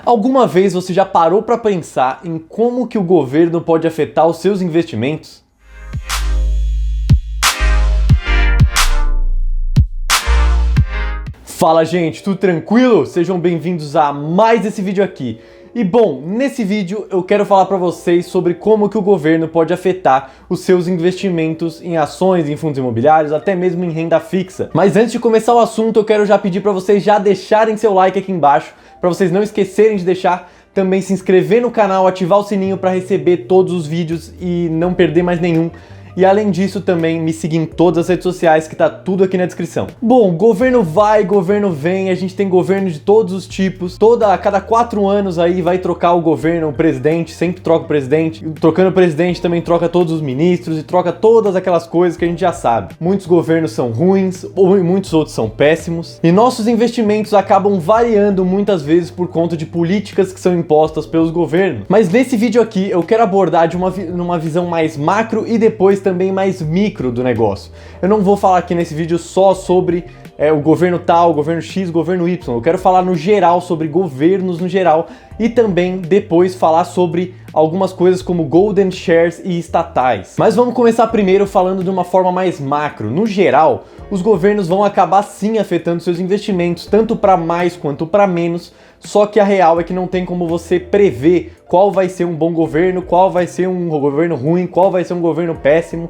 Alguma vez você já parou para pensar em como que o governo pode afetar os seus investimentos? Fala gente, tudo tranquilo? Sejam bem-vindos a mais esse vídeo aqui. E bom, nesse vídeo eu quero falar para vocês sobre como que o governo pode afetar os seus investimentos em ações, em fundos imobiliários, até mesmo em renda fixa. Mas antes de começar o assunto, eu quero já pedir para vocês já deixarem seu like aqui embaixo, para vocês não esquecerem de deixar, também se inscrever no canal, ativar o sininho para receber todos os vídeos e não perder mais nenhum. E além disso também me seguir em todas as redes sociais que tá tudo aqui na descrição. Bom, governo vai, governo vem, a gente tem governo de todos os tipos. A cada 4 anos aí vai trocar o governo, o presidente, sempre troca o presidente. Trocando o presidente também troca todos os ministros e troca todas aquelas coisas que a gente já sabe. Muitos governos são ruins, ou muitos outros são péssimos. E nossos investimentos acabam variando muitas vezes por conta de políticas que são impostas pelos governos. Mas nesse vídeo aqui eu quero abordar de uma visão mais macro e depois também mais micro do negócio. Eu não vou falar aqui nesse vídeo só sobre o governo tal, o governo X, o governo Y. Eu quero falar no geral, sobre governos no geral, e também depois falar sobre algumas coisas como golden shares e estatais. Mas vamos começar primeiro falando de uma forma mais macro. No geral, os governos vão acabar sim afetando seus investimentos, tanto para mais quanto para menos, só que a real é que não tem como você prever qual vai ser um bom governo, qual vai ser um governo ruim, qual vai ser um governo péssimo,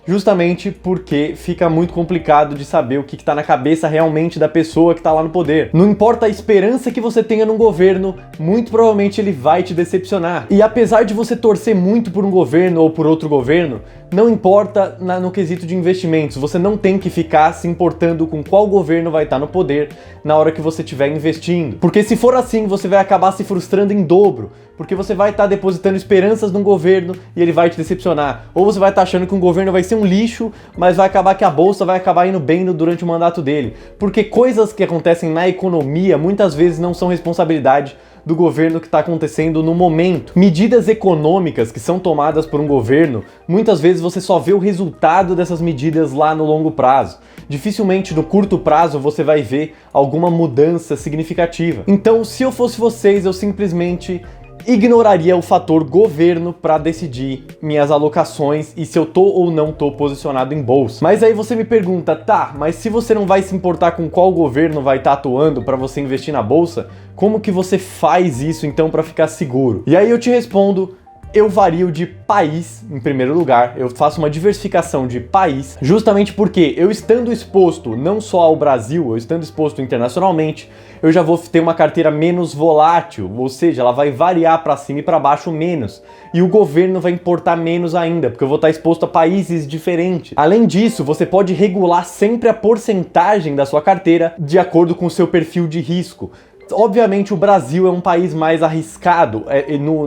justamente porque fica muito complicado de saber o que está na cabeça realmente da pessoa que está lá no poder. Não importa a esperança que você tenha num governo, muito provavelmente ele vai te decepcionar. E apesar de você torcer muito por um governo ou por outro governo, não importa no quesito de investimentos, você não tem que ficar se importando com qual governo vai estar no poder na hora que você estiver investindo. Porque se for assim, você vai acabar se frustrando em dobro, porque você vai estar depositando esperanças num governo e ele vai te decepcionar. Ou você vai estar achando que um governo vai ser um lixo, mas vai acabar que a bolsa vai acabar indo bem durante o mandato dele. Porque coisas que acontecem na economia muitas vezes não são responsabilidade do governo que está acontecendo no momento. Medidas econômicas que são tomadas por um governo, muitas vezes você só vê o resultado dessas medidas lá no longo prazo. Dificilmente no curto prazo você vai ver alguma mudança significativa. Então, se eu fosse vocês, eu simplesmente ignoraria o fator governo para decidir minhas alocações e se eu tô ou não tô posicionado em bolsa. Mas aí você me pergunta, tá, mas se você não vai se importar com qual governo vai estar atuando para você investir na bolsa, como que você faz isso então para ficar seguro? E aí eu te respondo, eu vario de país em primeiro lugar, eu faço uma diversificação de país, justamente porque eu estando exposto não só ao Brasil, eu estando exposto internacionalmente, eu já vou ter uma carteira menos volátil, ou seja, ela vai variar para cima e para baixo menos, e o governo vai importar menos ainda, porque eu vou estar exposto a países diferentes. Além disso, você pode regular sempre a porcentagem da sua carteira de acordo com o seu perfil de risco. Obviamente o Brasil é um país mais arriscado,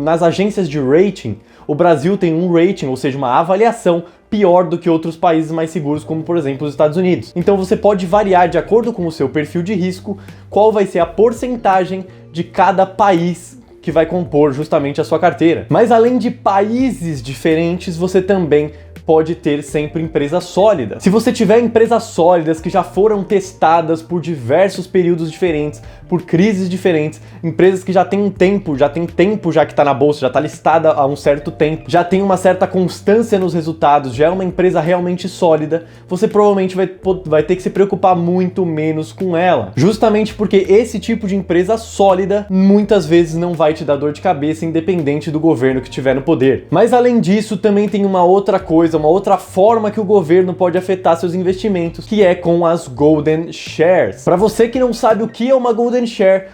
nas agências de rating, o Brasil tem um rating, ou seja, uma avaliação pior do que outros países mais seguros, como por exemplo os Estados Unidos. Então você pode variar de acordo com o seu perfil de risco, qual vai ser a porcentagem de cada país que vai compor justamente a sua carteira. Mas além de países diferentes, você também pode ter sempre empresas sólidas. Se você tiver empresas sólidas que já foram testadas por diversos períodos diferentes, por crises diferentes, empresas que já tem um tempo, já que está na bolsa, já está listada há um certo tempo, já tem uma certa constância nos resultados, já é uma empresa realmente sólida, você provavelmente vai ter que se preocupar muito menos com ela. Justamente porque esse tipo de empresa sólida muitas vezes não vai te dar dor de cabeça, independente do governo que estiver no poder. Mas além disso, também tem uma outra coisa, uma outra forma que o governo pode afetar seus investimentos, que é com as golden shares. Para você que não sabe o que é uma golden share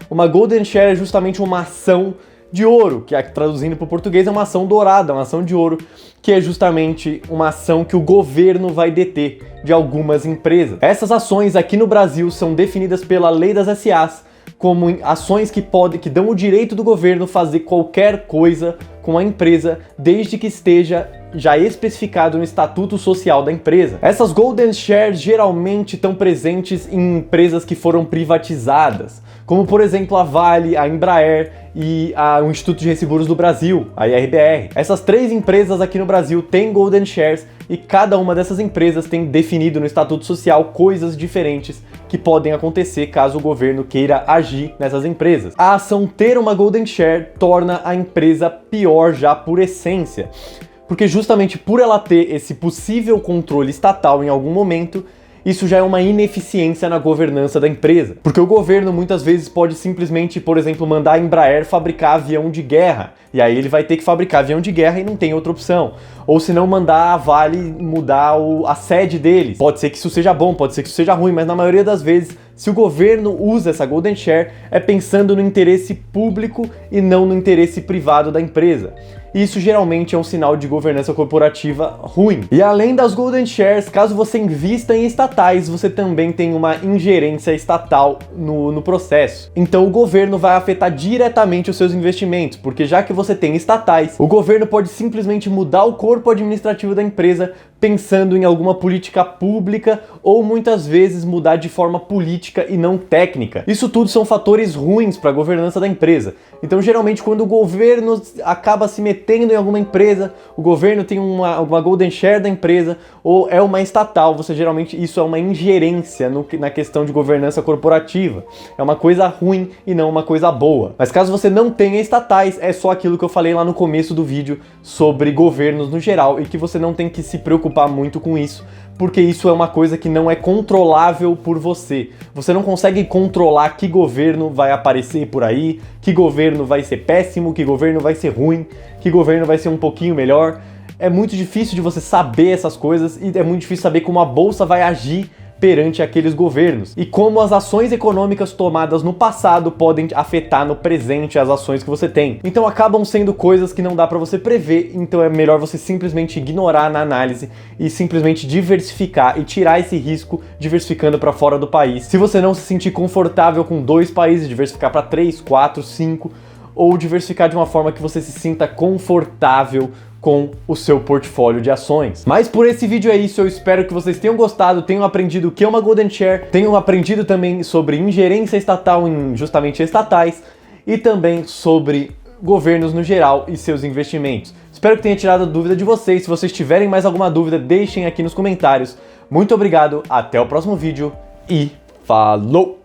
é justamente uma ação de ouro, que traduzindo para o português é uma ação dourada, uma ação de ouro, que é justamente uma ação que o governo vai deter de algumas empresas. Essas ações aqui no Brasil são definidas pela lei das SAs como ações que dão o direito do governo fazer qualquer coisa com a empresa, desde que esteja já especificado no estatuto social da empresa. Essas Golden Shares geralmente estão presentes em empresas que foram privatizadas, como por exemplo a Vale, a Embraer e o Instituto de Resseguros do Brasil, a IRBR. Essas 3 empresas aqui no Brasil têm Golden Shares e cada uma dessas empresas tem definido no estatuto social coisas diferentes que podem acontecer caso o governo queira agir nessas empresas. A ação ter uma Golden Share torna a empresa pior já por essência, porque justamente por ela ter esse possível controle estatal em algum momento, isso já é uma ineficiência na governança da empresa. Porque o governo muitas vezes pode simplesmente, por exemplo, mandar a Embraer fabricar avião de guerra. E aí ele vai ter que fabricar avião de guerra e não tem outra opção. Ou se não, mandar a Vale mudar a sede deles. Pode ser que isso seja bom, pode ser que isso seja ruim, mas na maioria das vezes, se o governo usa essa Golden Share, é pensando no interesse público e não no interesse privado da empresa. Isso geralmente é um sinal de governança corporativa ruim. E além das Golden Shares, caso você invista em estatais, você também tem uma ingerência estatal no processo. Então o governo vai afetar diretamente os seus investimentos, porque já que você tem estatais, o governo pode simplesmente mudar o corpo administrativo da empresa pensando em alguma política pública ou muitas vezes mudar de forma política e não técnica. Isso tudo são fatores ruins para a governança da empresa. Então geralmente quando o governo acaba se metendo em alguma empresa, o governo tem uma Golden Share da empresa ou é uma estatal, geralmente isso é uma ingerência na questão de governança corporativa. É uma coisa ruim e não uma coisa boa. Mas caso você não tenha estatais, é só aquilo que eu falei lá no começo do vídeo sobre governos no geral e que você não tem que se preocupar muito com isso, porque isso é uma coisa que não é controlável por você. Você não consegue controlar que governo vai aparecer por aí, que governo vai ser péssimo, que governo vai ser ruim, que governo vai ser um pouquinho melhor. É muito difícil de você saber essas coisas e é muito difícil saber como a bolsa vai agir perante aqueles governos e como as ações econômicas tomadas no passado podem afetar no presente as ações que você tem. Então acabam sendo coisas que não dá para você prever, então é melhor você simplesmente ignorar na análise e simplesmente diversificar e tirar esse risco diversificando para fora do país. Se você não se sentir confortável com 2 países, diversificar para 3, 4, 5 ou diversificar de uma forma que você se sinta confortável com o seu portfólio de ações. Mas por esse vídeo é isso, eu espero que vocês tenham gostado, tenham aprendido o que é uma Golden Share, tenham aprendido também sobre ingerência estatal em justamente estatais e também sobre governos no geral e seus investimentos. Espero que tenha tirado a dúvida de vocês. Se vocês tiverem mais alguma dúvida, deixem aqui nos comentários. Muito obrigado, até o próximo vídeo e falou!